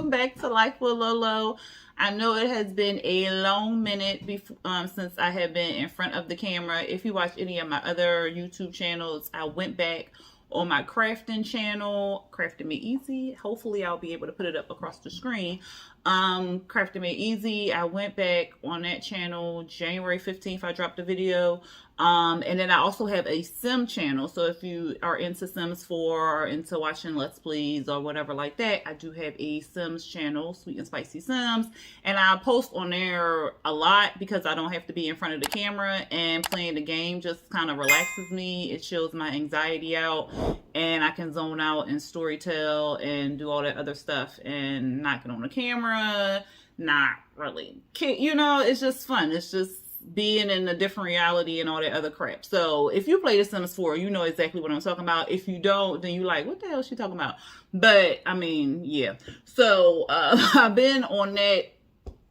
welcome back to Life with Lolo. I know it has been a long minute since I have been in front of the camera. If you watch any of my other YouTube channels, I went back on my crafting channel, Crafting Made Easy. Hopefully I'll be able to put it up across the screen. Crafting Made Easy. I went back on that channel January 15th. I dropped a video. And then I also have a sim channel. So if you are into Sims 4 or into watching Let's Plays or whatever like that, I do have a Sims channel, Sweet and Spicy Sims. And I post on there a lot because I don't have to be in front of the camera, and playing the game just kind of relaxes me. It chills my anxiety out, and I can zone out and storytell and do all that other stuff and not get on the camera, not really, you know, it's just fun. It's just being in a different reality and all that other crap. So if you play The Sims 4, you know exactly what I'm talking about. If you don't, then you're like, what the hell is she talking about? But I mean, yeah. So I've been on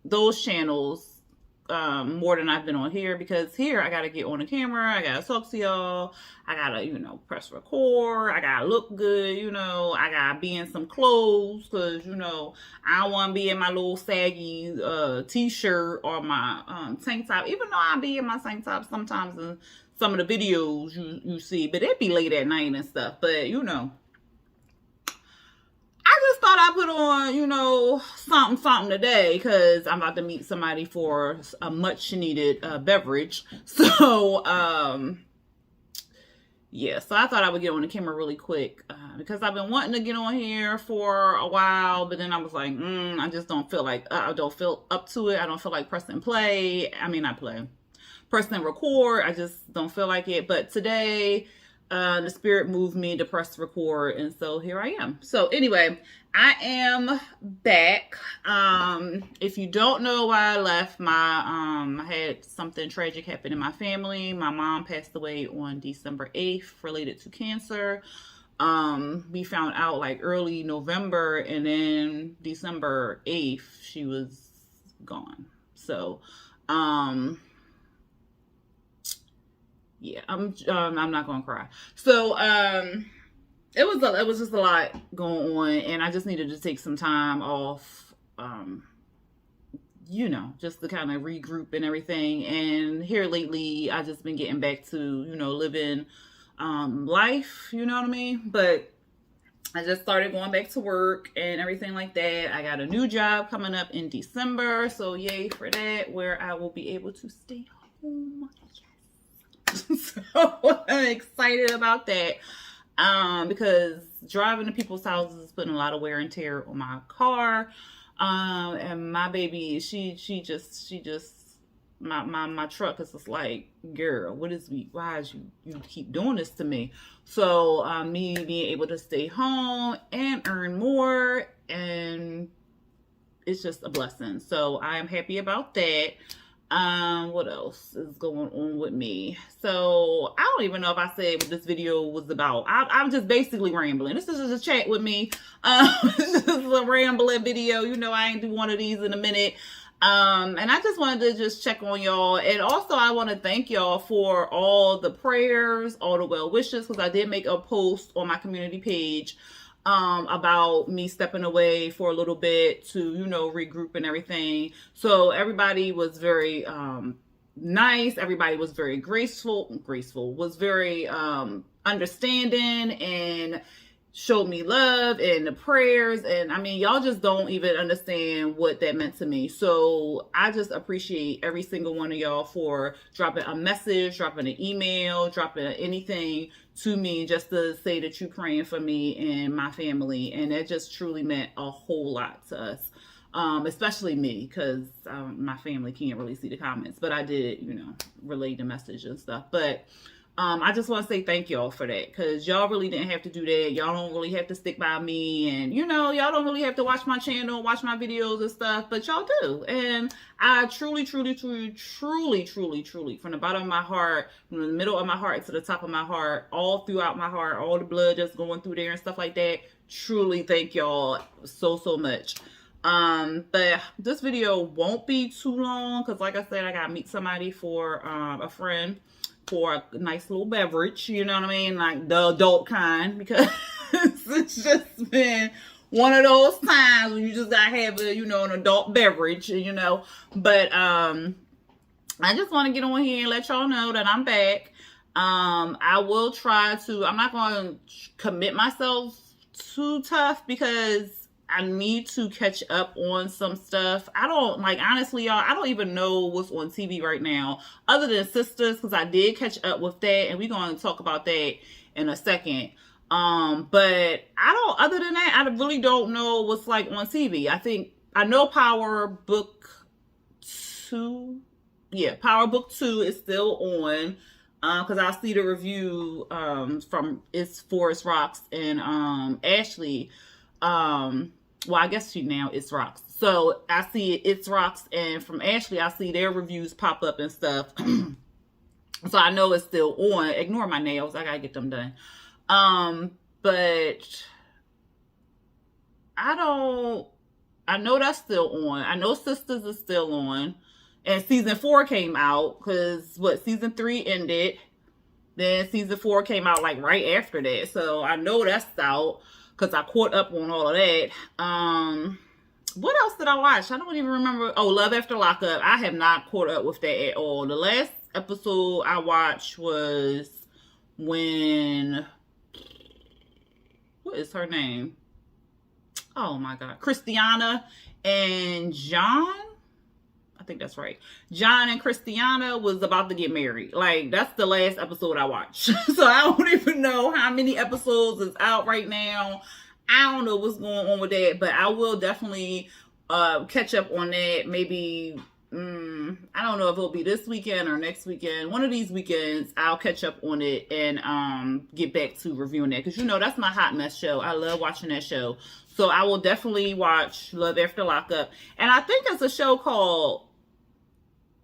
those channels more than I've been on here, because here I gotta get on the camera, I gotta talk to y'all, I gotta, you know, press record, I gotta look good, you know, I gotta be in some clothes, because, you know, I don't want to be in my little saggy t-shirt or my tank top, even though I be in my tank top sometimes in some of the videos you see, but it'd be late at night and stuff. But you know, I just thought I'd put on, you know, something today, because I'm about to meet somebody for a much needed beverage. So, yeah, so I thought I would get on the camera really quick because I've been wanting to get on here for a while, but then I was like, I just don't feel like, I don't feel up to it. I don't feel like pressing play. I mean, not play, pressing record. I just don't feel like it. But today, the spirit moved me to press record, and so here I am. So anyway, I am back. If you don't know why I left, I had something tragic happen in my family. My mom passed away on December 8th related to cancer. We found out like early November, and then December 8th she was gone. So yeah, I'm not gonna cry. So it was just a lot going on, and I just needed to take some time off, you know, just to kind of regroup and everything. And here lately, I just been getting back to, you know, living life, you know what I mean? But I just started going back to work and everything like that. I got a new job coming up in December, so yay for that, where I will be able to stay home. So I'm excited about that, because driving to people's houses is putting a lot of wear and tear on my car, and my baby, she just my truck is just like, girl, why is you keep doing this to me? So me being able to stay home and earn more, and it's just a blessing. So I am happy about that. What else is going on with me? So I don't even know if I said what this video was about. I'm just basically rambling. This is just a chat with me. This is a rambling video. You know, I ain't do one of these in a minute. And I just wanted to just check on y'all. And also I want to thank y'all for all the prayers, all the well wishes, because I did make a post on my community page about me stepping away for a little bit to, you know, regroup and everything. So everybody was very nice. Everybody was very graceful, was very understanding, and showed me love and the prayers. And I mean, y'all just don't even understand what that meant to me. So I just appreciate every single one of y'all for dropping a message, dropping an email, dropping anything to me just to say that you're praying for me and my family. And that just truly meant a whole lot to us, especially me, because my family can't really see the comments, but I did, you know, relay the message and stuff. But I just want to say thank y'all for that, because y'all really didn't have to do that. Y'all don't really have to stick by me, and you know, y'all don't really have to watch my channel, watch my videos and stuff, but y'all do. And I truly, from the bottom of my heart, from the middle of my heart to the top of my heart, all throughout my heart, all the blood just going through there and stuff like that, truly thank y'all so much. But this video won't be too long, because like I said, I gotta meet somebody for a friend for a nice little beverage, you know what I mean? Like the adult kind, because it's just been one of those times when you just gotta have a, an adult beverage, But I just want to get on here and let y'all know that I'm back. I will try to. I'm not going to commit myself too tough because I need to catch up on some stuff. I don't, honestly, y'all, I don't even know what's on TV right now other than Sistas, because I did catch up with that, and we're going to talk about that in a second. But other than that, I really don't know what's on TV. I know Power Book 2. Yeah, Power Book 2 is still on. Because I see the review from It's Forest Rocks and Ashley. Well, I guess now It's Rocks. So I see It's Rocks, and from Ashley, I see their reviews pop up and stuff. So I know it's still on. Ignore my nails. I gotta get them done. But I know that's still on. I know Sistas is still on. And season 4 came out because season 3 ended. Then season 4 came out right after that. So I know that's out because I caught up on all of that. What else did I watch? I don't even remember. Oh, Love After Lockup. I have not caught up with that at all. The last episode I watched was when, what is her name? Oh my God. Christiana and John. I think that's right. John and Christiana was about to get married. That's the last episode I watched. So I don't even know how many episodes is out right now. I don't know what's going on with that, but I will definitely catch up on that. Maybe, I don't know if it'll be this weekend or next weekend. One of these weekends, I'll catch up on it and get back to reviewing that. Because, that's my hot mess show. I love watching that show. So I will definitely watch Love After Lockup. And I think it's a show called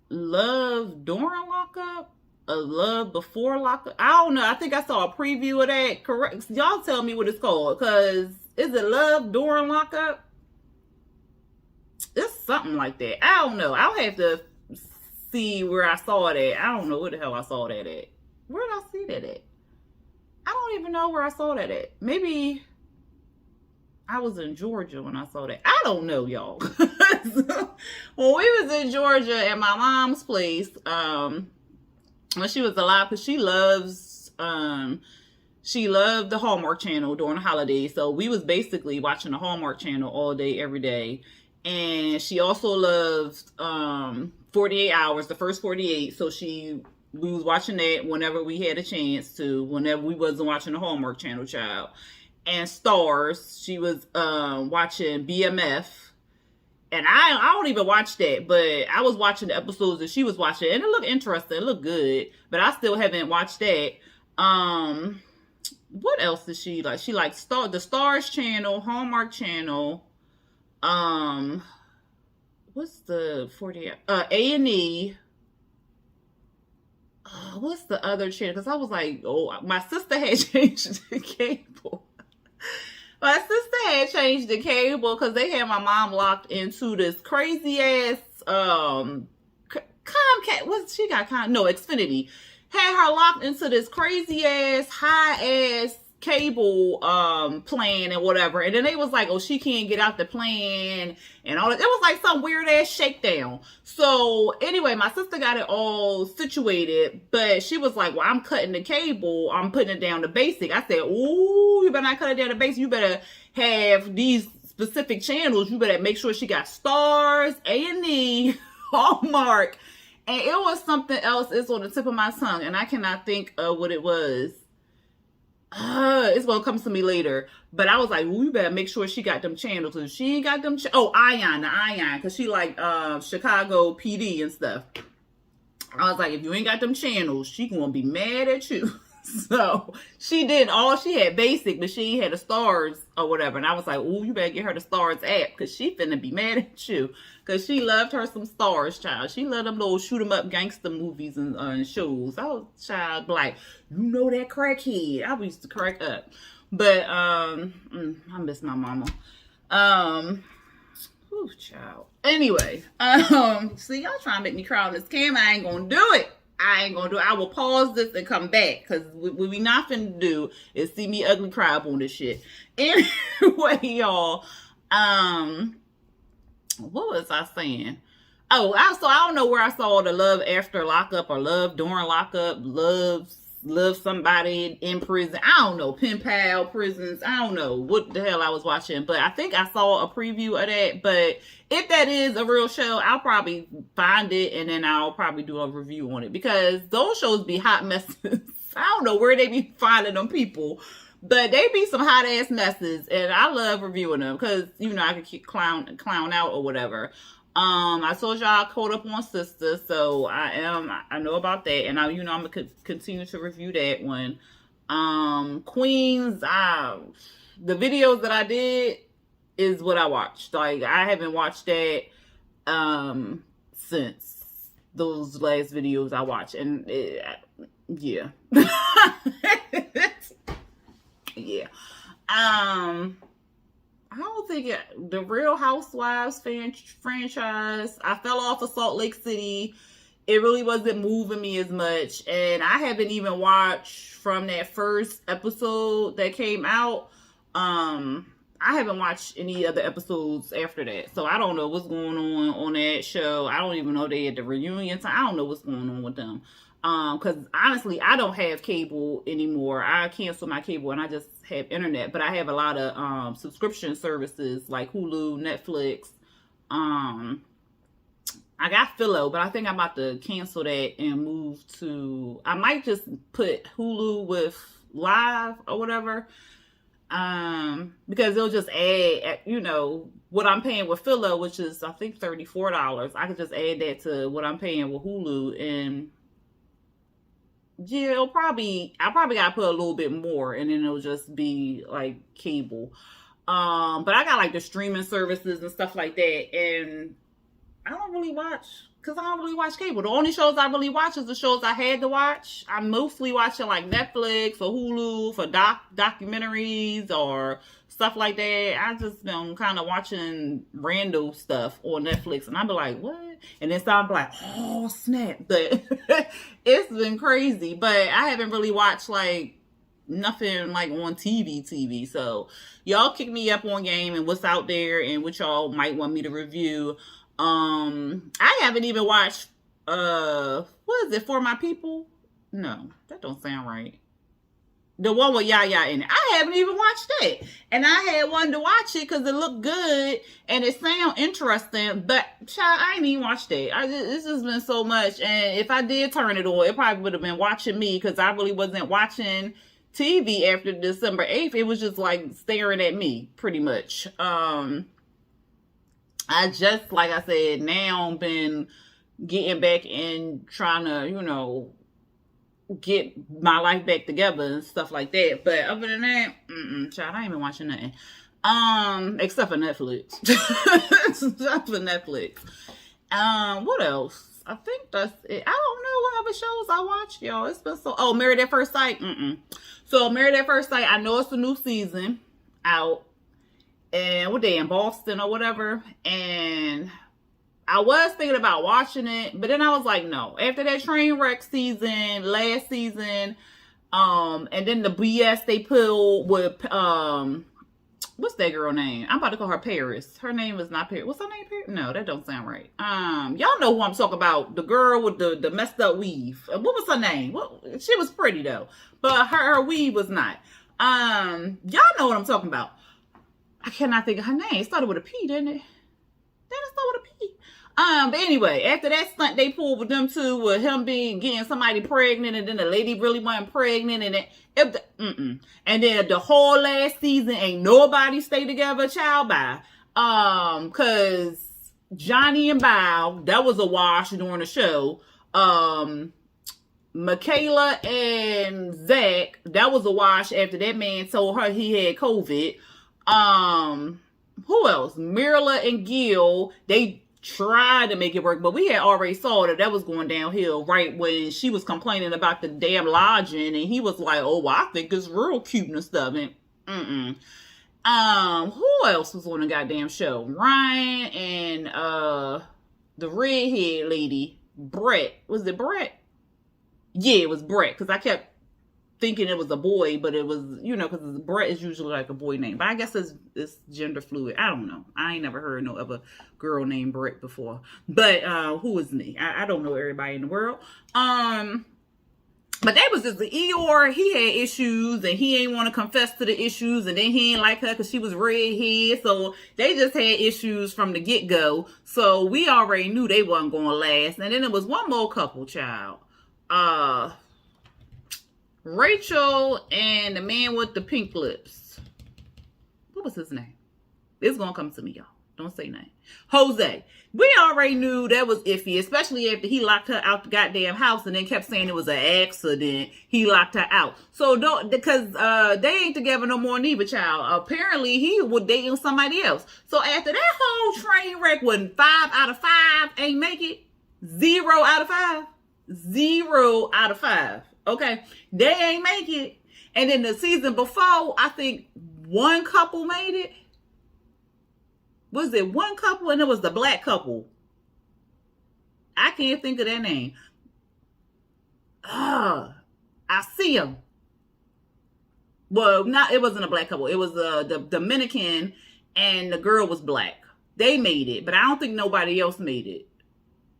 Love During Lockup, a Love Before Lockup. I don't know. I think I saw a preview of that. Correct? Y'all tell me what it's called. Because is it Love During Lockup? It's something like that. I don't know. I'll have to see where I saw it at. I don't know where the hell I saw that at. Where did I see that at? I don't even know where I saw that at. Maybe I was in Georgia when I saw that. I don't know, y'all. So, when we was in Georgia at my mom's place, when she was alive, because she loved the Hallmark Channel during the holidays. So we was basically watching the Hallmark Channel all day, every day. And she also loved 48 Hours, the first 48. So we was watching that whenever we had a chance to, whenever we wasn't watching the Hallmark Channel, child. And Stars, she was watching BMF. And I don't even watch that, but I was watching the episodes that she was watching, and it looked interesting, it looked good, but I still haven't watched that. What else did she like? She liked the Stars Channel, Hallmark Channel. What's the 40? A&E. What's the other channel? Because I was like, oh, my sister had changed the cable. My sister had changed the cable because they had my mom locked into this crazy ass Comcast. What she got? Xfinity had her locked into this crazy ass high ass cable plan and whatever. And then they was like, oh, she can't get out the plan and all that. It was like some weird ass shakedown. So anyway, my sister got it all situated, but she was like, well, I'm cutting the cable. I'm putting it down to basic. I said, ooh, you better not cut it down to basic. You better have these specific channels. You better make sure she got Stars, A&E, Hallmark, and it was something else. It's on the tip of my tongue, and I cannot think of what it was. It's gonna come to me later, but I was like, ooh, you better make sure she got them channels. If she ain't got them, Ion, because she like Chicago PD and stuff. I was like, if you ain't got them channels, she gonna be mad at you. So she did all. She had basic, but she had the Stars or whatever. And I was like, ooh, you better get her the Stars app, because she finna be mad at you, because she loved her some Stars, child. She loved them little shoot 'em up gangster movies and shows. I was child like, you know that crackhead. I used to crack up. But I miss my mama. Child. Anyway, see, y'all trying to make me cry on this camera. I ain't gonna do it. I ain't gonna do it. I will pause this and come back, because what we not finna do is see me ugly cry up on this shit. Anyway, y'all, what was I saying? Oh, so I don't know where I saw the love after lockup or love during lockup, love somebody in prison. I don't know, pen pal prisons. I don't know what the hell I was watching, but I think I saw a preview of that. But if that is a real show, I'll probably find it and then I'll probably do a review on it, because those shows be hot messes. I don't know where they be finding them people, but they be some hot ass messes, and I love reviewing them because, you know, I can keep clown out or whatever. I told y'all I caught up on Sistas, so I know about that, and I'm gonna continue to review that one. Queens, the videos that I did is what I watched. Like, I haven't watched that since those last videos I watched, and yeah. Yeah. I don't think the Real Housewives franchise, I fell off of Salt Lake City. It really wasn't moving me as much. And I haven't even watched from that first episode that came out. I haven't watched any other episodes after that. So I don't know what's going on that show. I don't even know they at the reunion time. I don't know what's going on with them. Because honestly, I don't have cable anymore. I canceled my cable and I just have internet. But I have a lot of subscription services like Hulu, Netflix. I got Philo, but I think I'm about to cancel that and move to, I might just put Hulu with Live or whatever. Because it'll just add, you know, what I'm paying with Philo, which is I think $34. I could just add that to what I'm paying with Hulu, and yeah, I probably gotta put a little bit more, and then it'll just be like cable. But I got like the streaming services and stuff like that, and I don't really watch, because I don't really watch cable. The only shows I really watch is the shows I had to watch. I'm mostly watching like Netflix or Hulu for documentaries or stuff like that. I just been kind of watching random stuff on Netflix, and I'll be like, what? And then I'm like, oh snap. But it's been crazy. But I haven't really watched like nothing like on TV. So y'all kick me up on game and what's out there and what y'all might want me to review. I haven't even watched what is it, For My People? No, that don't sound right. The one with Yaya in it. I haven't even watched that. And I had wanted to watch it because it looked good and it sounded interesting. But, child, I ain't even watched that. This has been so much. And if I did turn it on, it probably would have been watching me, because I really wasn't watching TV after December 8th. It was just like staring at me, pretty much. I just, like I said, now been getting back and trying to, you know, get my life back together and stuff like that. But other than that, child, I ain't been watching nothing. Except for Netflix. Except for Netflix. What else? I think that's it. I don't know what other shows I watched, y'all. It's been so... Oh, Married at First Sight? So, Married at First Sight, I know it's a new season out. And what they in Boston or whatever. And I was thinking about watching it, but then I was like, no. After that train wreck season, last season, and then the BS they pulled with, what's that girl name? I'm about to call her Paris. Her name is not Paris. What's her name? Paris? No, that don't sound right. Y'all know who I'm talking about. The girl with the messed up weave. What was her name? She was pretty though, but her weave was not. Y'all know what I'm talking about. I cannot think of her name. It started with a P, didn't it? Didn't it start with a P? But anyway, after that stunt they pulled with them two, with him getting somebody pregnant, and then the lady really wasn't pregnant, and and then the whole last season ain't nobody stay together, child, bye. Cause Johnny and Bow, that was a wash during the show. Michaela and Zach, that was a wash after that man told her he had COVID. Who else? Mirla and Gil, they tried to make it work, but we had already saw that was going downhill right when she was complaining about the damn lodging, and he was like, oh, well, I think it's real cute and stuff. And who else was on the goddamn show? Ryan and the redhead lady, Brett. Was it Brett? Yeah, it was Brett, because I kept thinking it was a boy, but it was, because Brett is usually like a boy name. But I guess it's gender fluid. I don't know. I ain't never heard no other girl named Brett before. But who is me? I don't know everybody in the world. But that was just the Eeyore. He had issues, and he ain't want to confess to the issues, and then he ain't like her because she was redhead. So they just had issues from the get-go. So we already knew they wasn't going to last. And then there was one more couple, child. Rachel and the man with the pink lips. What was his name? It's going to come to me, y'all. Don't say name. Jose. We already knew that was iffy, especially after he locked her out the goddamn house and then kept saying it was an accident. He locked her out. So don't, because they ain't together no more neither, child. Apparently he was dating somebody else. So after that whole train wreck, when 5 out of 5 ain't make it, 0 out of 5, 0 out of 5. Okay, they ain't make it. And then the season before, I think one couple made it. Was it one couple? And it was the black couple. I can't think of their name. I see them. Well, it wasn't a black couple. It was the Dominican, and the girl was black. They made it, but I don't think nobody else made it.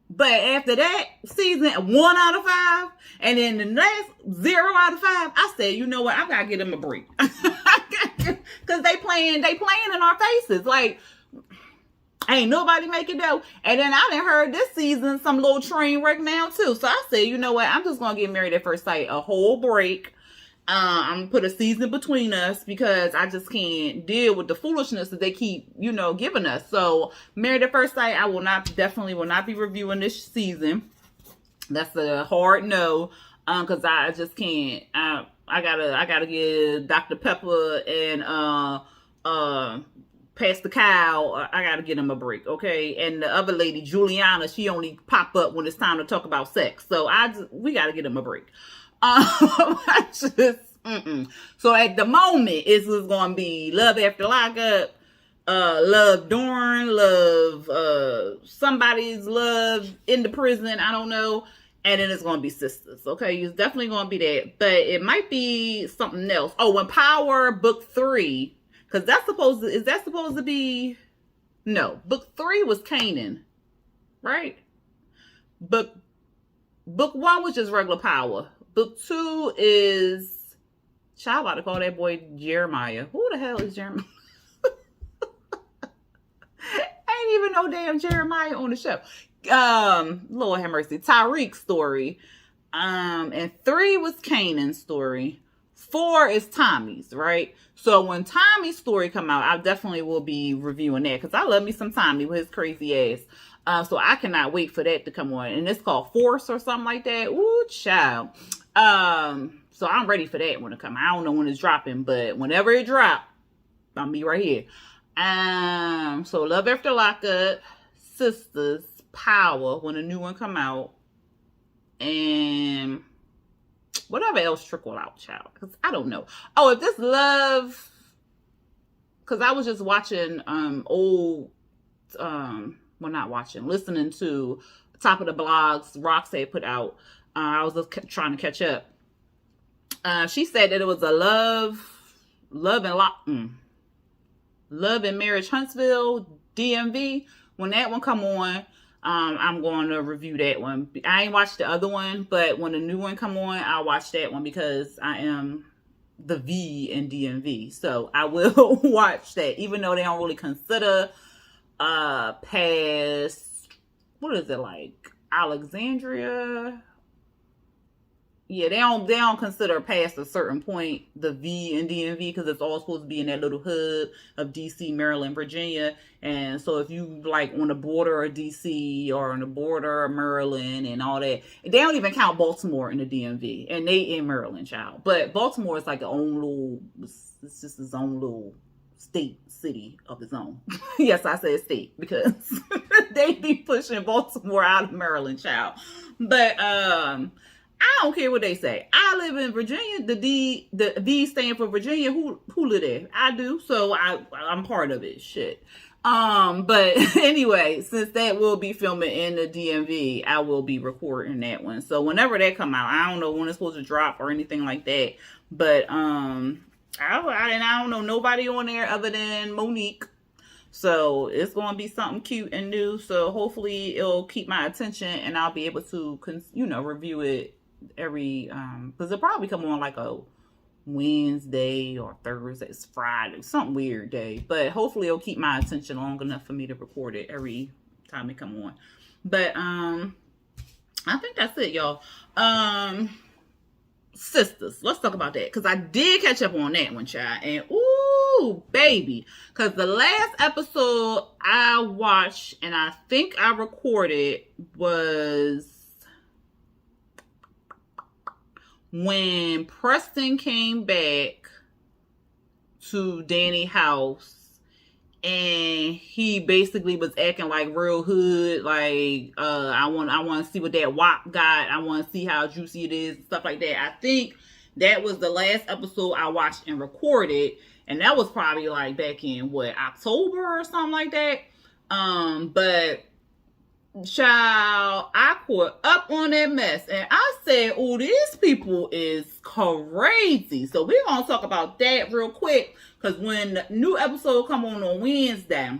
But after that season, 1 out of 5, and then the next 0 out of 5, I said, you know what? I gotta get them a break, because they playing in our faces. Like, ain't nobody making dough. And then I done heard this season some little train wreck now too. So I said, you know what? I'm just gonna get Married at First Sight a whole break. I'm gonna put a season between us, because I just can't deal with the foolishness that they keep, giving us. So Married at First Sight, I definitely will not be reviewing this season. That's a hard no, because I just can't. I gotta give Dr. Pepper and Pastor Kyle, I gotta get him a break, okay? And the other lady, Juliana, she only pop up when it's time to talk about sex. So we gotta get him a break. So at the moment, it's just gonna be Love After Lockup, Love Dorn, Love somebody's love in the prison, I don't know. And then it's gonna be Sistas, okay? It's definitely gonna be that. But it might be something else. Oh, when Power Book 3. Because is that supposed to be, no, book 3 was Canaan, right? Book 1 was just regular Power. Book 2 is, child, about to call that boy Jeremiah. Who the hell is Jeremiah? Ain't even no damn Jeremiah on the show. Lord have mercy. Tariq's story. And 3 was Canaan's story. 4 is Tommy's, right? So when Tommy's story come out, I definitely will be reviewing that, because I love me some Tommy with his crazy ass. So I cannot wait for that to come on. And it's called Force or something like that. Ooh, child. So I'm ready for that when it come. I don't know when it's dropping, but whenever it drop, I'll be right here. So Love After Lockup, Sistas, Power, when a new one come out, and whatever else trickle out, child. Because I don't know. Oh, if this Love, because I was just watching listening to Top of the Blogs Roxanne put out. I was just trying to catch up. She said that it was a Love and Marriage Huntsville, DMV. When that one come on, I'm going to review that one. I ain't watched the other one, but when the new one come on, I'll watch that one, because I am the V in DMV. So I will watch that, even though they don't really consider past, what is it, like Alexandria? Yeah, they don't consider past a certain point the V in DMV, because it's all supposed to be in that little hub of DC, Maryland, Virginia. And so if you like on the border of DC or on the border of Maryland and all that, they don't even count Baltimore in the DMV, and they in Maryland, child. But Baltimore is like it's just its own little state, city of its own. Yes, I said state, because they be pushing Baltimore out of Maryland, child. But I don't care what they say. I live in Virginia. The V stand for Virginia. Who live there? I do. So I'm part of it. Shit. But anyway, since that will be filming in the DMV, I will be recording that one. So whenever that come out, I don't know when it's supposed to drop or anything like that. But I don't know nobody on there other than Monique. So it's going to be something cute and new. So hopefully it'll keep my attention and I'll be able to, review it every, because it'll probably come on like a Wednesday or Thursday, it's Friday, some weird day. But hopefully it'll keep my attention long enough for me to record it every time it come on. But I think that's it, y'all. Sistas, let's talk about that, because I did catch up on that one, child, and ooh baby, because the last episode I watched and I think I recorded was when Preston came back to Danny's house and he basically was acting like real hood, like I want to see what that wop got, I want to see how juicy it is and stuff like that. I think that was the last episode I watched and recorded, and that was probably like back in October or something like that. But child, I caught up on that mess and I said, oh, these people is crazy. So we're gonna talk about that real quick, because when the new episode come on Wednesday,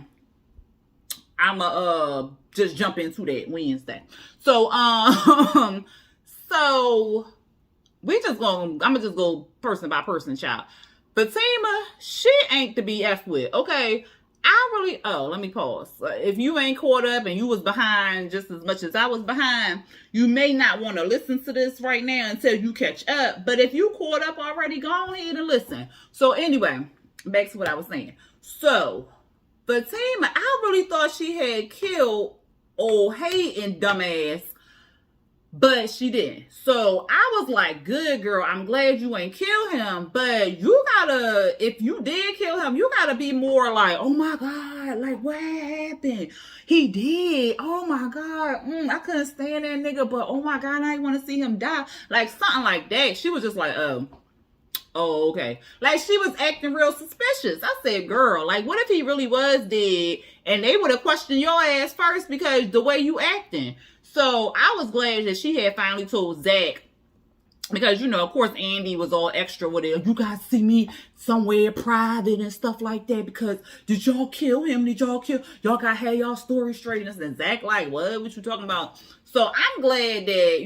I'ma just jump into that Wednesday. So so I'ma just go person by person, child. Fatima, she ain't to be F with, okay? Let me pause. If you ain't caught up and you was behind just as much as I was behind, you may not want to listen to this right now until you catch up. But if you caught up already, go ahead and listen. So anyway, back to what I was saying. So, Fatima, I really thought she had killed old Hayden dumbass, but she didn't. So I was like, good girl, I'm glad you ain't kill him. But you gotta, if you did kill him, you gotta be more like, oh my God, like what happened? He did. Oh my God. I couldn't stand that nigga, but oh my God, I want to see him die. Like something like that. She was just like, oh, okay. Like she was acting real suspicious. I said, girl, like what if he really was dead and they would have questioned your ass first because the way you acting. So I was glad that she had finally told Zach, because, of course, Andy was all extra with it. You guys see me somewhere private and stuff like that, because did y'all kill him? Y'all got to have y'all story straight. And Zach like, what you talking about? So I'm glad that,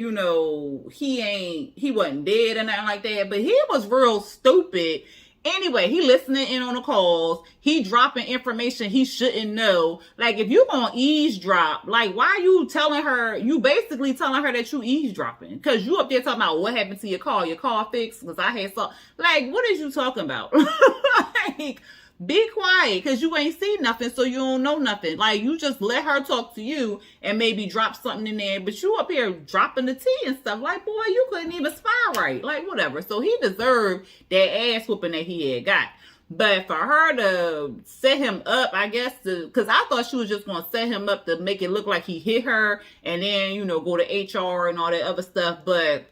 he wasn't dead or nothing like that, but he was real stupid. Anyway, he listening in on the calls. He dropping information he shouldn't know. Like, if you gonna eavesdrop, like, why you telling her, you basically telling her that you eavesdropping? Because you up there talking about what happened to your car fixed, because I had some, like, what is you talking about? Like, be quiet, because you ain't seen nothing, so you don't know nothing. Like, you just let her talk to you and maybe drop something in there, but you up here dropping the tea and stuff. Like, boy, you couldn't even spy right. Like, whatever. So he deserved that ass whooping that he had got. But for her to set him up, I guess, because I thought she was just going to set him up to make it look like he hit her and then, go to HR and all that other stuff. But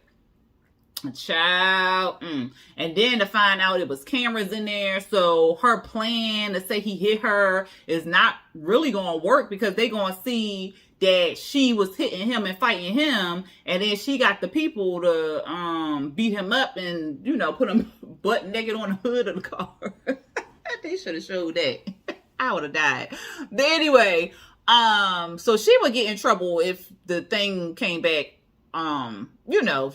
child, and then to find out it was cameras in there, so her plan to say he hit her is not really gonna work, because they gonna see that she was hitting him and fighting him, and then she got the people to beat him up and put him butt naked on the hood of the car. They should have showed that. I would have died. But anyway, so she would get in trouble if the thing came back.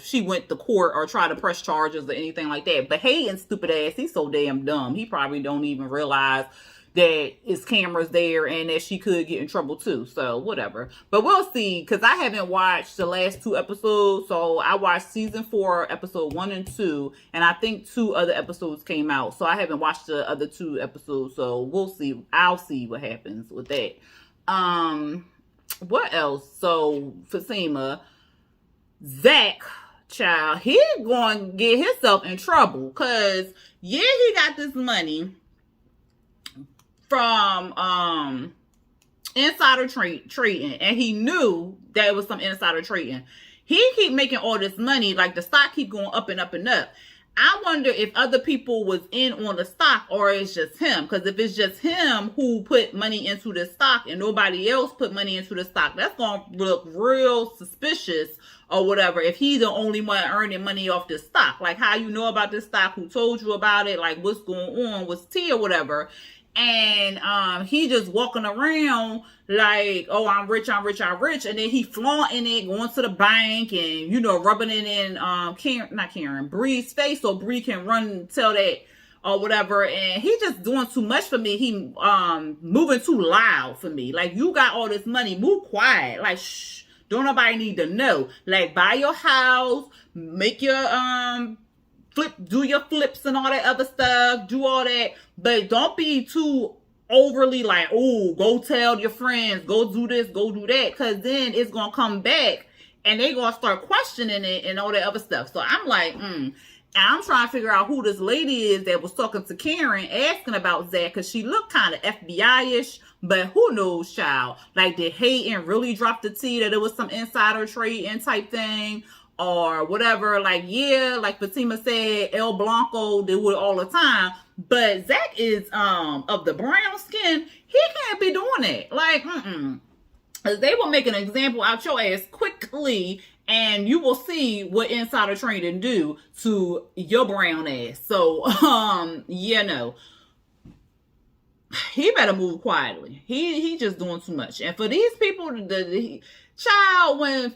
She went to court or tried to press charges or anything like that. But Hayden's stupid ass, he's so damn dumb. He probably don't even realize that it's cameras there and that she could get in trouble too. So whatever. But we'll see, because I haven't watched the last 2 episodes. So I watched season 4, episode 1 and 2, and I think 2 other episodes came out. So I haven't watched the other 2 episodes. So we'll see. I'll see what happens with that. What else? So Fatima, Zach, child, he going to get himself in trouble, because he got this money from insider trading, and he knew that it was some insider trading. He keep making all this money, like the stock keep going up and up and up. I wonder if other people was in on the stock or it's just him. Because if it's just him who put money into the stock and nobody else put money into the stock, that's going to look real suspicious or whatever. If he's the only one earning money off the stock, like how you know about this stock, who told you about it, like what's going on, what's tea or whatever. And he just walking around like, oh, I'm rich, I'm rich, I'm rich, and then he flaunting it, going to the bank and, you know, rubbing it in Bree's face so Bree can run and tell that or whatever. And he just doing too much for me. He moving too loud for me. Like, you got all this money, move quiet. Like, shh, don't nobody need to know. Like, buy your house, make your do your flips and all that other stuff, do all that, but don't be too overly like, oh, go tell your friends, go do this, go do that, because then it's gonna come back and they gonna start questioning it and all that other stuff. So I'm like, and I'm trying to figure out who this lady is that was talking to Karen, asking about Zach, because she looked kind of FBI-ish, but who knows, child? Like, did Hayden really drop the tea that it was some insider trading type thing? Or whatever, like, yeah, like Fatima said, El Blanco, they would all the time. But Zach is of the brown skin. He can't be doing that. Like, because they will make an example out your ass quickly, and you will see what insider trading do to your brown ass. So, yeah, no. He better move quietly. He just doing too much. And for these people, child, when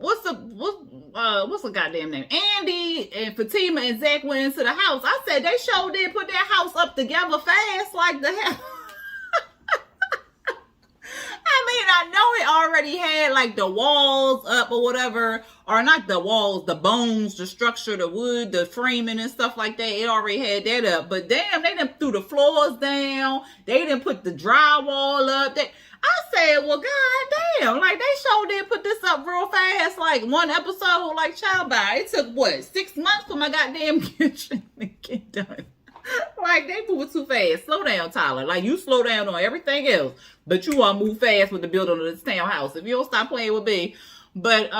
what's the goddamn name? Andy and Fatima and Zach went into the house. I said they sure did put that house up together fast, like the hell. I mean, I know it already had like the walls up or whatever, or not the walls, the bones, the structure, the wood, the framing and stuff like that. It already had that up. But damn, they done threw the floors down. They didn't put the drywall up. I said, well, god damn, like they sure did put this up real fast, like one episode, like child by. It took what, 6 months for my goddamn kitchen to get done. Like, they moving too fast. Slow down, Tyler. Like, you slow down on everything else, but you want to move fast with the building of this townhouse. If you don't stop playing with me. But,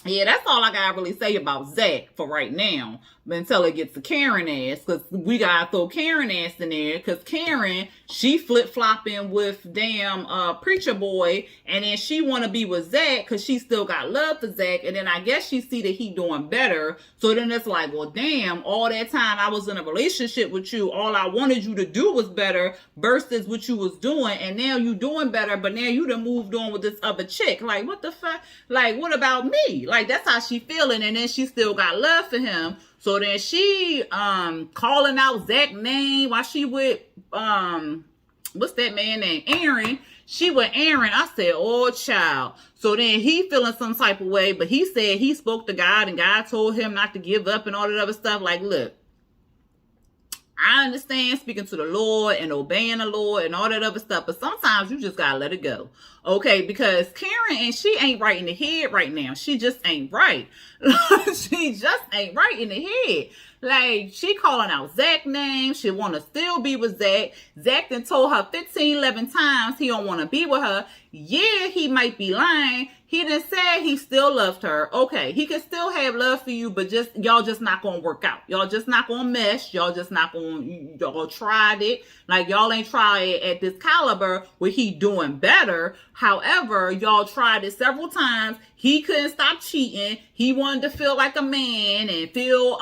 yeah, that's all I gotta really say about Zach for right now. But until it gets to Karen ass, because we gotta throw Karen ass in there, because Karen, she flip-flopping with damn preacher boy, and then she want to be with Zach because she still got love for Zach, and then I guess she see that he doing better, so then it's like, well, damn, all that time I was in a relationship with you, all I wanted you to do was better versus what you was doing, and now you doing better, but now you done moved on with this other chick. Like, what the fuck? Like, what about me? Like, that's how she feeling, and then she still got love for him. So then she calling out Zach's name while she with what's that man named Aaron. She with Aaron. I said, oh child. So then he feeling some type of way, but he said he spoke to God and God told him not to give up and all that other stuff. Like, look, I understand speaking to the Lord and obeying the Lord and all that other stuff, but sometimes you just gotta let it go. Okay, because Karen, and she ain't right in the head right now. She just ain't right. She just ain't right in the head. Like, she calling out Zach's name. She want to still be with Zach. Zach done told her 15, 11 times he don't want to be with her. Yeah, he might be lying. He done said he still loved her. Okay, he can still have love for you, but just y'all just not gonna work out. Y'all just not gonna mesh. Y'all just not gonna, y'all tried it. Like, y'all ain't tried it at this caliber where he doing better. However, y'all tried it several times. He couldn't stop cheating. He wanted to feel like a man and feel,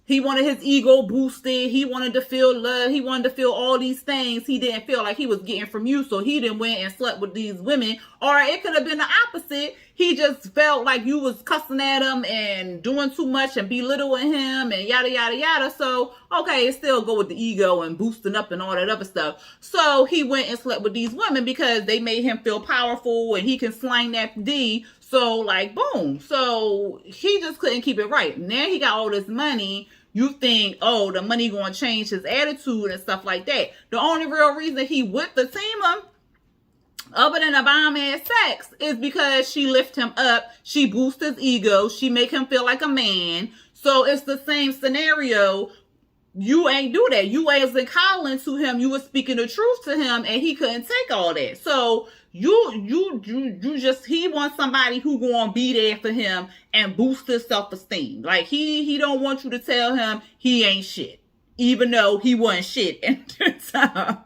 he wanted his ego boosted. He wanted to feel love. He wanted to feel all these things he didn't feel like he was getting from you. So he didn't went and slept with these women. Or it could have been the opposite. He just felt like you was cussing at him and doing too much and belittling him and yada, yada, yada. So, okay, it still go with the ego and boosting up and all that other stuff. So he went and slept with these women because they made him feel powerful and he can slang that D. So, like, boom. So he just couldn't keep it right. Now he got all this money. You think, oh, the money going to change his attitude and stuff like that. The only real reason he with Fatima, other than a bomb-ass sex, is because she lift him up. She boosts his ego. She make him feel like a man. So it's the same scenario you ain't do that. You wasn't calling to him. You were speaking the truth to him, and he couldn't take all that. So you just, he wants somebody who gonna be there for him and boost his self-esteem. Like he don't want you to tell him he ain't shit, even though he wasn't shit at the time.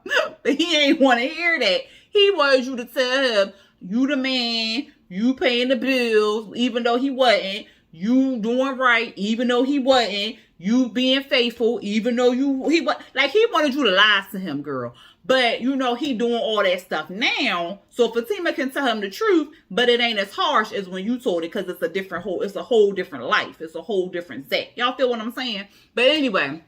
But he ain't want to hear that. He wants you to tell him you the man, you paying the bills, even though he wasn't. You doing right, even though he wasn't. You being faithful, even though he wanted you to lie to him, girl. But he doing all that stuff now. So Fatima can tell him the truth, but it ain't as harsh as when you told it, because it's a whole different life. It's a whole different Zach. Y'all feel what I'm saying? But anyway,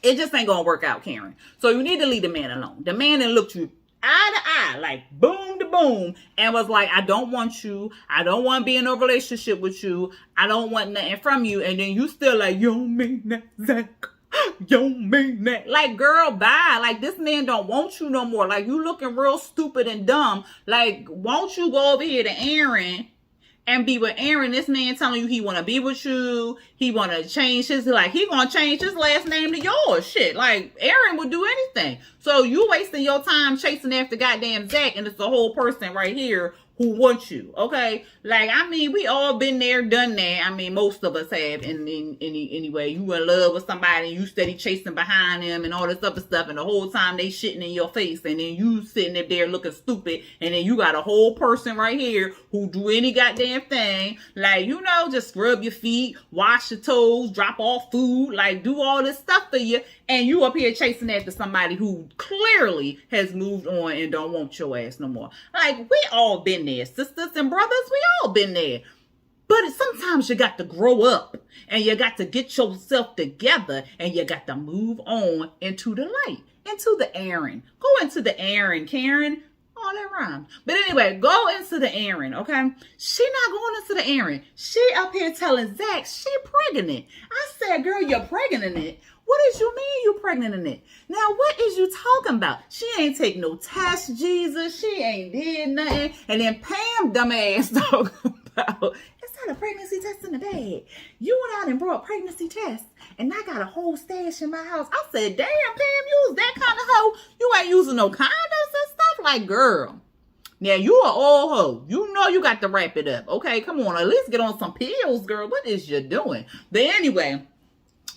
it just ain't gonna work out, Karen. So you need to leave the man alone. The man then looked you eye to eye, like boom to boom, and was like, I don't want you. I don't want to be in a relationship with you. I don't want nothing from you. And then you still like, you don't mean that, Zach. You don't mean that. Like, girl, bye. Like, this man don't want you no more. Like, you looking real stupid and dumb. Like, won't you go over here to Aaron and be with Aaron? This man telling you he want to be with you. He want to change he going to change his last name to yours. Shit. Like, Aaron would do anything. So you wasting your time chasing after goddamn Zach, and it's a whole person right here who wants you. Okay. Like, I mean, we all been there, done that. I mean, most of us have anyway. You in love with somebody and you steady chasing behind them and all this other stuff, and the whole time they shitting in your face, and then you sitting up there looking stupid, and then you got a whole person right here who do any goddamn thing. Like, just scrub your feet, wash your toes, drop off food, like do all this stuff for you, and you up here chasing after somebody who clearly has moved on and don't want your ass no more. Like, we all been there, sisters and brothers. We all been there. But sometimes you got to grow up, and you got to get yourself together, and you got to move on into the light, into the Aaron. Go into the Aaron, Karen. Oh, that rhymed. But anyway, go into the Aaron, okay? She not going into the Aaron. She up here telling Zach she pregnant. I said, girl, you're pregnant in it. What did you mean you pregnant in it? Now, what is you talking about? She ain't take no test, Jesus. She ain't did nothing. And then Pam, dumbass, talking about, it's not a pregnancy test in the bag. You went out and brought a pregnancy test, and I got a whole stash in my house. I said, damn, Pam, you was that kind of hoe. You ain't using no condoms and stuff. Like, girl, now you a old hoe. You got to wrap it up. Okay, come on. At least get on some pills, girl. What is you doing? But anyway,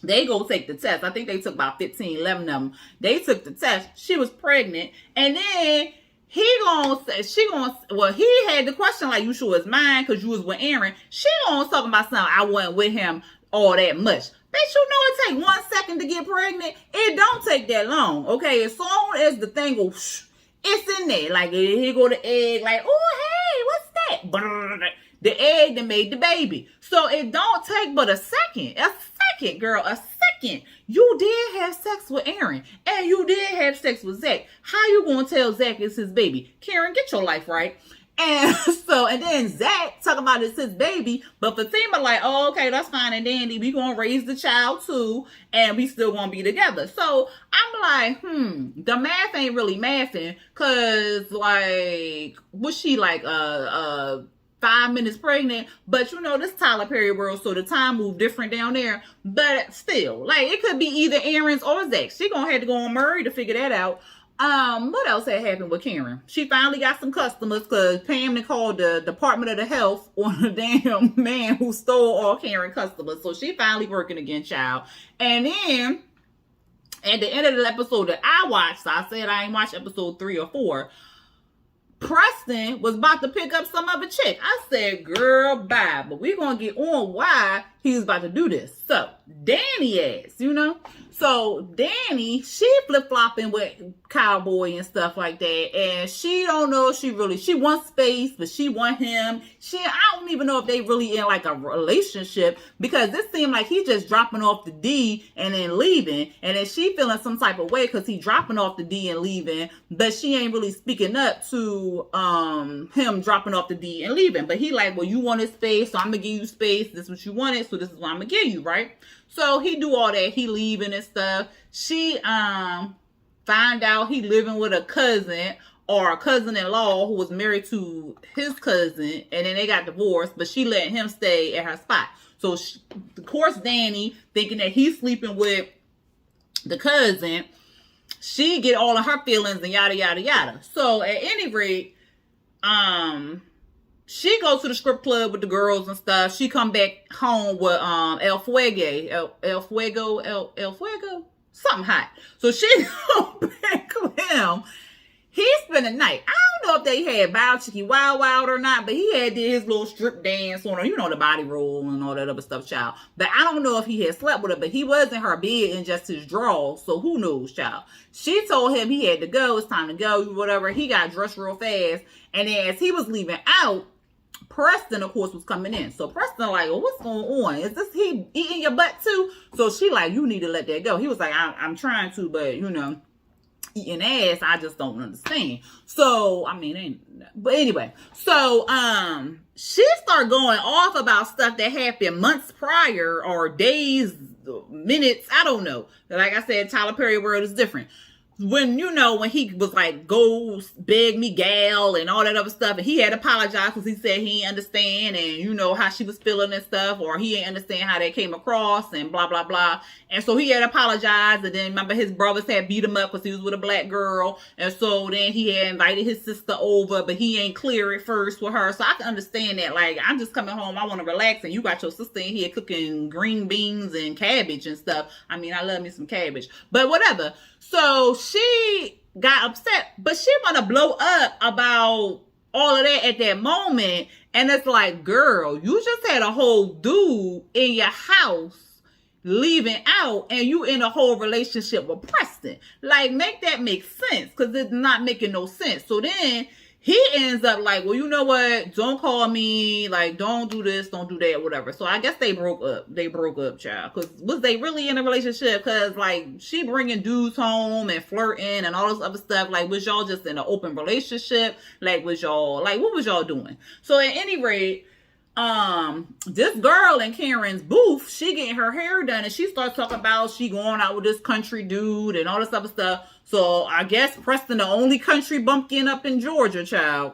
they go take the test. I think they took about 15, 11 of them. They took the test. She was pregnant. And then he had the question like, you sure it's mine because you was with Aaron. She gonna talking about something, I wasn't with him all that much. Bitch, it take 1 second to get pregnant. It don't take that long. Okay, as soon as the thing goes, it's in there. Like, here go the egg. Like, oh, hey, what's that? The egg that made the baby. So it don't take but a second. A second, girl. A second. You did have sex with Aaron. And you did have sex with Zach. How you gonna tell Zach it's his baby? Karen, get your life right. And then Zach talking about it's his baby, but Fatima like, oh, okay, that's fine and dandy. We gonna raise the child too, and we still gonna be together. So I'm like, the math ain't really mathing, cause like, was she like 5 minutes pregnant? But this Tyler Perry world, so the time moved different down there. But still, like, it could be either Aaron's or Zach. She gonna have to go on Murray to figure that out. What else had happened with Karen? She finally got some customers because Pam called the Department of the Health on the damn man who stole all Karen customers. So she finally working again, child. And then at the end of the episode that I watched, I said I ain't watched episode 3 or 4. Preston was about to pick up some other chick. I said, girl, bye. But we're going to get on why he was about to do this. So, Danny asked, So, Danny, she flip-flopping with Cowboy and stuff like that. And she don't know if she wants space, but she want him. I don't even know if they really in like a relationship, because this seemed like he just dropping off the D and then leaving. And then she feeling some type of way because he dropping off the D and leaving, but she ain't really speaking up to him dropping off the D and leaving. But he like, well, you wanted space, so I'm gonna give you space. This is what you wanted, so this is what I'm gonna give you, right? So he do all that. He leaving and stuff. She find out he living with a cousin or a cousin-in-law who was married to his cousin, and then they got divorced, but she letting him stay at her spot. So of course Danny, thinking that he's sleeping with the cousin, she get all of her feelings and yada, yada, yada. So at any rate, she goes to the strip club with the girls and stuff. She come back home with El Fuego, something hot. So she go back with him. He spent the night. I don't know if they had Bow Chicky Wild Wild or not, but he had did his little strip dance on her, you know, the body roll and all that other stuff, child. But I don't know if he had slept with her, but he was in her bed in just his drawers, so who knows, child. She told him he had to go, it's time to go, whatever. He got dressed real fast, and then as he was leaving out, Preston, of course, was coming in. So Preston like, well, what's going on? Is this he eating your butt too? So she like, you need to let that go. He was like, I'm trying to, but you know, eating ass, I just don't understand. So, I mean, but anyway, so, she started going off about stuff that happened months prior or days, minutes, I don't know. Like I said, Tyler Perry world is different. When, you know, when he was like, go beg me gal and all that other stuff, and he had apologized because he said he didn't understand and, you know, how she was feeling and stuff, or he didn't understand how that came across and blah, blah, blah. And so he had apologized, and then remember his brothers had beat him up because he was with a black girl, and so then he had invited his sister over, but he ain't clear at first with her. So I can understand that, like, I'm just coming home, I want to relax, and you got your sister in here cooking green beans and cabbage and stuff. I mean, I love me some cabbage, but whatever. So she got upset, but she want to blow up about all of that at that moment. And it's like, girl, you just had a whole dude in your house leaving out, and you in a whole relationship with Preston. Like, make that make sense, because it's not making no sense. So then he ends up like, well, you know what? Don't call me. Like, don't do this, don't do that, whatever. So I guess they broke up. They broke up, child. Because was they really in a relationship? Because, like, she bringing dudes home and flirting and all this other stuff. Like, was y'all just in an open relationship? Like, was y'all, like, what was y'all doing? So at any rate, this girl in Karen's booth, she getting her hair done, and she starts talking about she going out with this country dude and all this other stuff. So I guess Preston the only country bumpkin up in Georgia, child.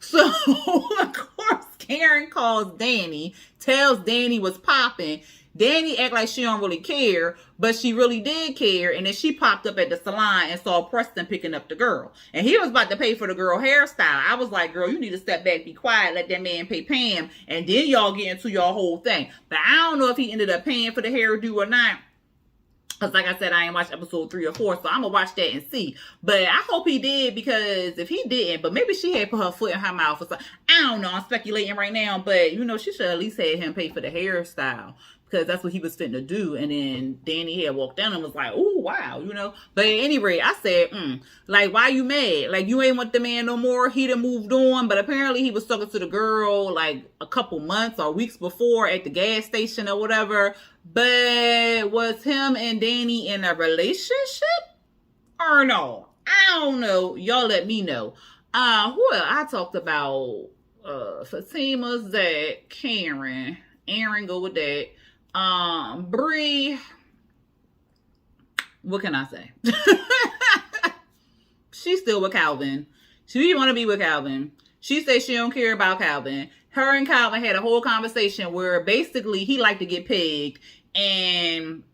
So of course Karen calls Danny, tells Danny what's popping. Danny act like she don't really care, but she really did care. And then she popped up at the salon and saw Preston picking up the girl. And he was about to pay for the girl hairstyle. I was like, girl, you need to step back, be quiet, let that man pay Pam, and then y'all get into your whole thing. But I don't know if he ended up paying for the hairdo or not. Because like I said, I ain't watched episode 3 or 4, so I'm going to watch that and see. But I hope he did, because if he didn't, but maybe she had put her foot in her mouth or something. I don't know. I'm speculating right now. But, you know, she should at least have him pay for the hairstyle, because that's what he was fitting to do. And then Danny had walked down and was like, oh, wow, you know. But at any rate, I said, like, why you mad? Like, you ain't want the man no more. He done moved on. But apparently he was talking to the girl like a couple months or weeks before at the gas station or whatever. But was him and Danny in a relationship or no? I don't know. Y'all let me know. Who else? I talked about Fatima, Zach, Karen, Aaron, go with that. Bree, what can I say? She's still with Calvin. She want to be with Calvin. She says she don't care about Calvin. Her and Calvin had a whole conversation where basically he liked to get pegged,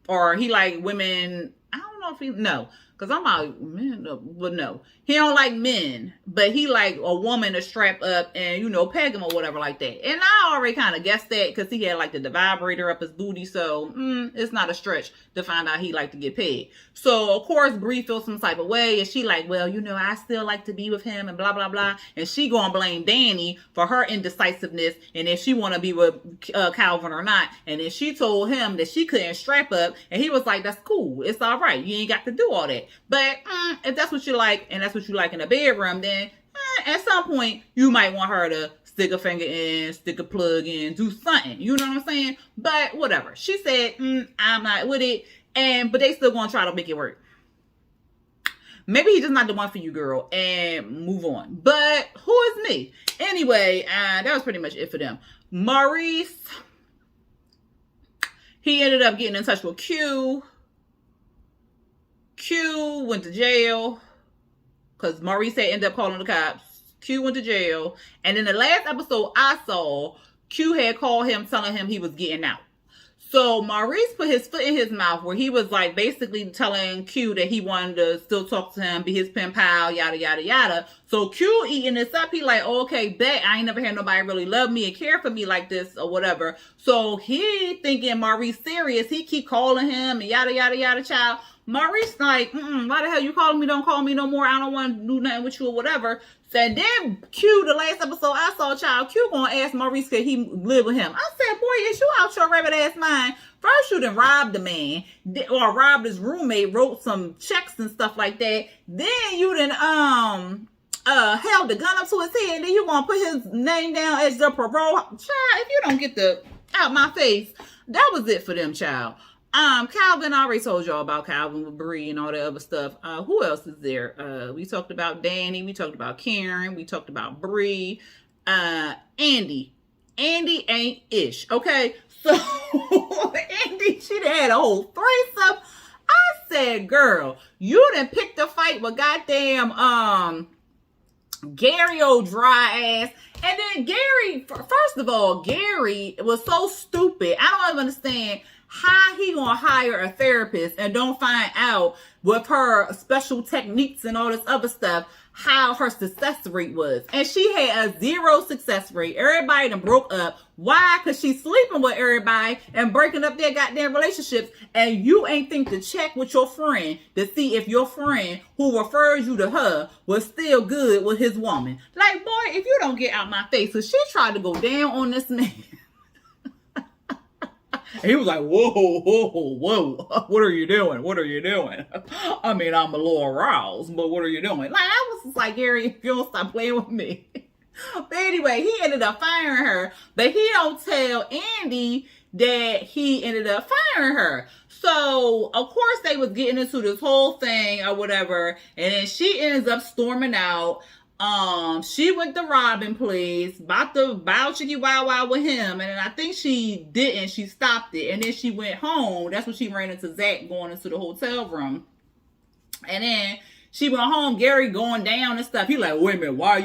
or he like women. I don't know if he, no. Because I'm like, men, but no. He don't like men, but he like a woman to strap up and, you know, peg him or whatever like that. And I already kind of guessed that because he had like the vibrator up his booty. So it's not a stretch to find out he liked to get pegged. So, of course, Bree feels some type of way. And she like, well, you know, I still like to be with him and blah, blah, blah. And she gonna blame Danny for her indecisiveness and if she want to be with Calvin or not. And then she told him that she couldn't strap up. And he was like, that's cool. It's all right. You ain't got to do all that. But if that's what you like and that's what you like in the bedroom, then at some point you might want her to stick a finger in, stick a plug in, do something. You know what I'm saying? But whatever. She said, I'm not with it. But they still gonna try to make it work. Maybe he's just not the one for you, girl, and move on. But who is me? Anyway, that was pretty much it for them. Maurice, he ended up getting in touch with Q. Q went to jail because Maurice had ended up calling the cops. Q went to jail. And in the last episode I saw, Q had called him telling him he was getting out. So Maurice put his foot in his mouth where he was like basically telling Q that he wanted to still talk to him, be his pen pal, yada, yada, yada. So Q eating this up, he like, oh, okay, bet I ain't never had nobody really love me and care for me like this or whatever. So he thinking Maurice serious. He keep calling him and yada, yada, yada, child. Maurice like, why the hell you calling me? Don't call me no more. I don't want to do nothing with you or whatever. So then Q, the last episode I saw, child, Q gonna ask Maurice could he live with him. I said, boy, is you out your rabbit ass mind? First you done robbed the man, or robbed his roommate, wrote some checks and stuff like that. Then you done held the gun up to his head, and then you gonna put his name down as the parole. Child, if you don't get the out my face, that was it for them, child. Calvin, I already told y'all about Calvin with Bree and all that other stuff. Who else is there? We talked about Danny. We talked about Karen. We talked about Bree. Andy. Andy ain't ish. Okay. So, Andy, she done had a whole threesome. I said, girl, you done picked a fight with goddamn, Gary old dry ass. And then Gary, first of all, Gary was so stupid. I don't even understand how he gonna hire a therapist and don't find out with her special techniques and all this other stuff how her success rate was. And she had a 0 success rate. Everybody done broke up. Why? Because she's sleeping with everybody and breaking up their goddamn relationships, and you ain't think to check with your friend to see if your friend who refers you to her was still good with his woman. Like, boy, if you don't get out my face. So she tried to go down on this man. He was like, whoa, whoa, whoa, what are you doing? What are you doing? I mean, I'm a little aroused, but what are you doing? Like, I was just like, Gary, if you don't stop playing with me. But anyway, he ended up firing her, but he don't tell Andy that he ended up firing her. So, of course, they was getting into this whole thing or whatever, and then she ends up storming out. She went to Robin place, about to bow chicky wow wow with him, and then I think she didn't. She stopped it, and then she went home. That's when she ran into Zach going into the hotel room, and then she went home. Gary going down and stuff. He like, wait a minute, why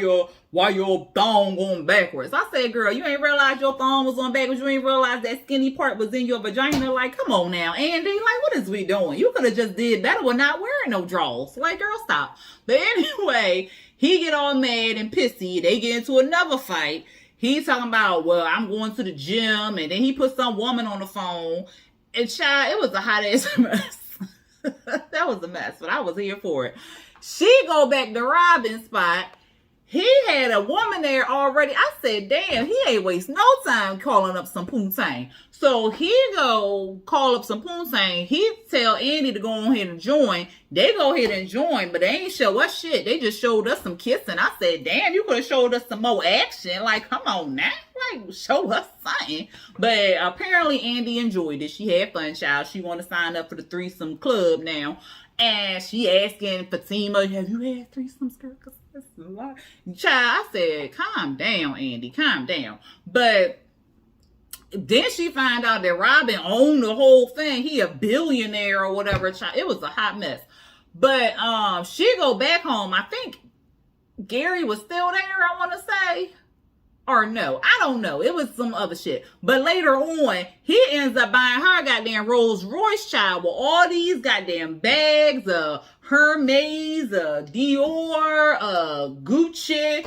your thong going backwards? I said, girl, you ain't realize your thong was on backwards. You ain't realize that skinny part was in your vagina. Like, come on now, Andy. Like, what is we doing? You could have just did better with not wearing no drawers. Like, girl, stop. But anyway, he get all mad and pissy. They get into another fight. He's talking about, well, I'm going to the gym. And then he put some woman on the phone. And child, it was a hot ass mess. That was a mess, but I was here for it. She go back to Robin's spot. He had a woman there already. I said, damn, he ain't waste no time calling up some poontang. So he go call up some poontang. He tell Andy to go ahead and join. They go ahead and join, but they ain't show us shit. They just showed us some kissing. I said, damn, you could have showed us some more action. Like, come on now. Like, show us something. But apparently Andy enjoyed it. She had fun, child. She want to sign up for the threesome club now. And she asking Fatima, have you had threesomes, girl? Cause that's a lot. Child, I said, calm down, Andy, calm down. But then she find out that Robin owned the whole thing. He a billionaire or whatever. Child, it was a hot mess. But she go back home. I think Gary was still there, I want to say. Or no, I don't know. It was some other shit. But later on, he ends up buying her goddamn Rolls Royce, child, with all these goddamn bags, Hermes, Dior, Gucci,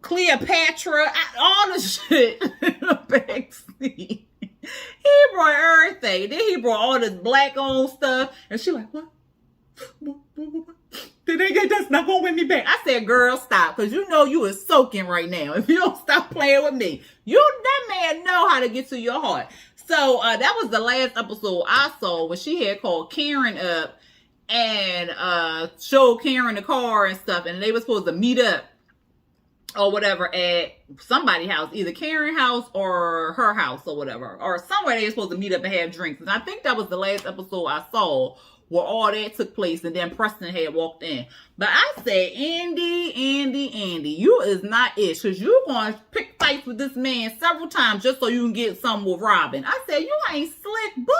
Cleopatra, all the shit in the backseat. He brought everything. Then he brought all this black on stuff. And she like, what? That's not gonna win me back. I said, girl, stop, because you know you is soaking right now. If you don't stop playing with me, that man know how to get to your heart. So that was the last episode I saw when she had called Karen up and showed Karen the car and stuff, and they were supposed to meet up or whatever at somebody's house, either Karen's house or her house or whatever, or somewhere they were supposed to meet up and have drinks. And I think that was the last episode I saw where all that took place, and then Preston had walked in. But I said, Andy, you is not ish, because you're going to pick fights with this man several times just so you can get something with Robin. I said, you ain't slick, boo.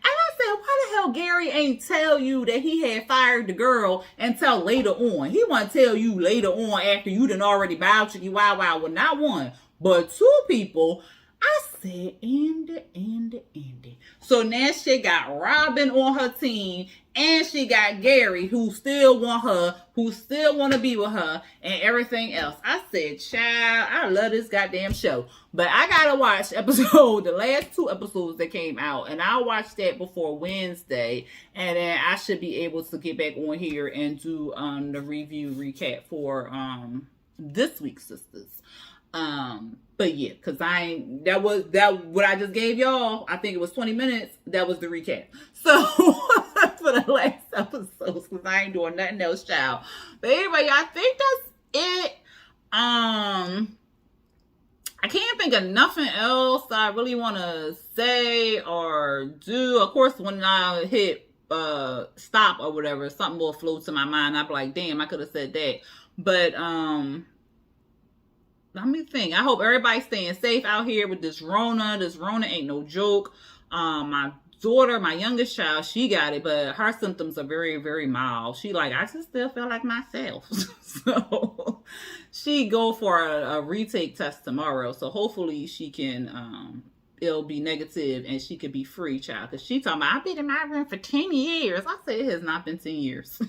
And I said, why the hell Gary ain't tell you that he had fired the girl until later on? He want to tell you later on after you done already bowed chicky wow wow with not one, but two people. I said, Andy. So now she got Robin on her team, and she got Gary, who still want her, who still want to be with her, and everything else. I said, child, I love this goddamn show. But I gotta watch the last 2 episodes that came out, and I'll watch that before Wednesday, and then I should be able to get back on here and do the review recap for this week's Sistas. But yeah, cause what I just gave y'all, I think it was 20 minutes. That was the recap. So for the last episodes, cause I ain't doing nothing else, child. But anyway, I think that's it. I can't think of nothing else I really want to say or do. Of course, when I hit stop or whatever, something will float to my mind. I'll be like, damn, I could have said that. But let me think. I hope everybody's staying safe out here with this Rona. This Rona ain't no joke. My daughter, my youngest child, she got it, but her symptoms are very, very mild. She like, I just still feel like myself. So she go for a retake test tomorrow. So hopefully she can, it'll be negative and she could be free, child. Because she talking about, I've been in my room for 10 years. I said, it has not been 10 years.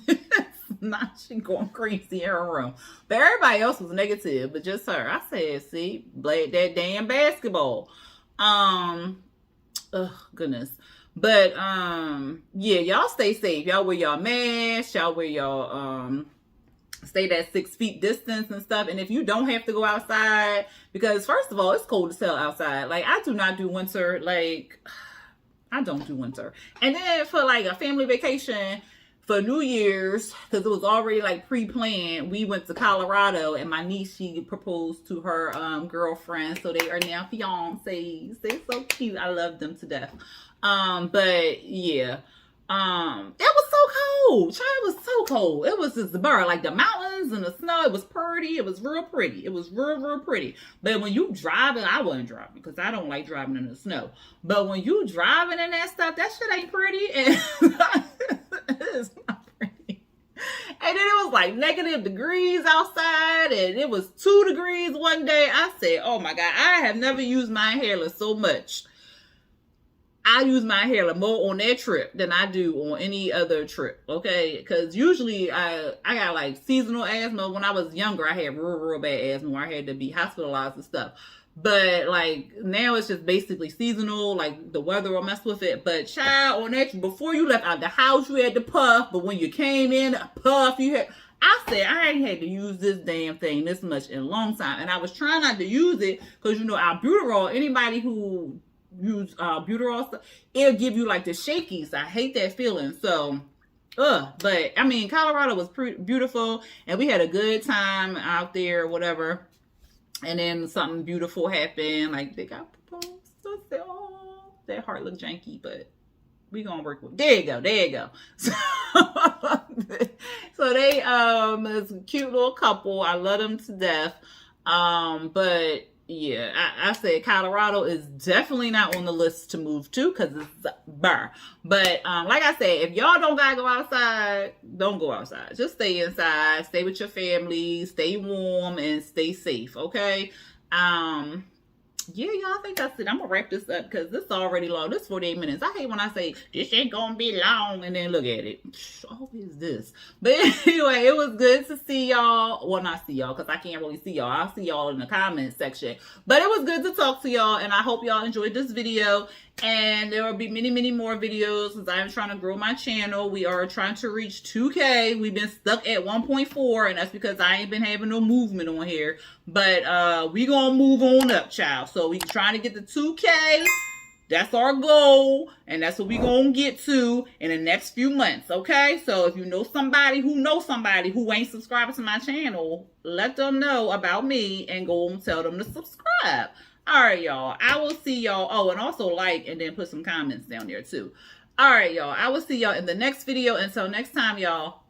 Not she going crazy in her room. But everybody else was negative, but just her. I said, see, played that damn basketball. Oh goodness. But yeah, y'all stay safe. Y'all wear y'all masks, y'all wear y'all stay that 6 feet distance and stuff. And if you don't have to go outside, because first of all, it's cold as hell outside. Like I do not do winter. Like I don't do winter. And then for like a family vacation for New Year's, because it was already like pre-planned, we went to Colorado, and my niece, she proposed to her girlfriend, so they are now fiancés. They're so cute. I love them to death. But yeah, it was so cold. Child, it was so cold. It was just the bar, like the mountains and the snow. It was pretty. It was real pretty. It was real pretty. But when you driving, I wasn't driving because I don't like driving in the snow. But when you driving in that stuff, that shit ain't pretty. And it is not pretty. And then it was like negative degrees outside, and it was 2 degrees one day. I said, oh my God, I have never used my inhaler so much. I use my inhaler more on that trip than I do on any other trip, okay? Because usually I got like seasonal asthma. When I was younger, I had real bad asthma where I had to be hospitalized and stuff. But like now it's just basically seasonal, like the weather will mess with it. But child, on that, before you left out the house, you had to puff. But when you came in, puff, you had... I said, I ain't had to use this damn thing this much in a long time. And I was trying not to use it because, you know, albuterol, anybody who use buterol stuff, it'll give you like the shakies. I hate that feeling. So but I mean, Colorado was beautiful, and we had a good time out there, whatever. And then something beautiful happened, like they got proposed. So I said, oh, that heart looked janky, but we gonna work with. There you go. So they it's a cute little couple. I love them to death. But yeah, I said Colorado is definitely not on the list to move to because it's bar. But like I said, if y'all don't gotta go outside, don't go outside. Just stay inside, stay with your family, stay warm, and stay safe. Okay. Yeah, y'all, I think that's it. I'm gonna wrap this up because this is already long. This is 48 minutes. I hate when I say this ain't gonna be long and then look at it. Always this. But anyway, it was good to see y'all. Well, not see y'all because I can't really see y'all. I'll see y'all in the comments section. But it was good to talk to y'all, and I hope y'all enjoyed this video. And there will be many more videos because I am trying to grow my channel. We are trying to reach 2K. We've been stuck at 1.4, and that's because I ain't been having no movement on here. But we gonna move on up, child. So we trying to get to 2K. That's our goal, and that's what we gonna get to in the next few months, okay? So if you know somebody who ain't subscribing to my channel, let them know about me and go and tell them to subscribe. All right, y'all. I will see y'all. Oh, and also like and then put some comments down there too. All right, y'all. I will see y'all in the next video. Until next time, y'all.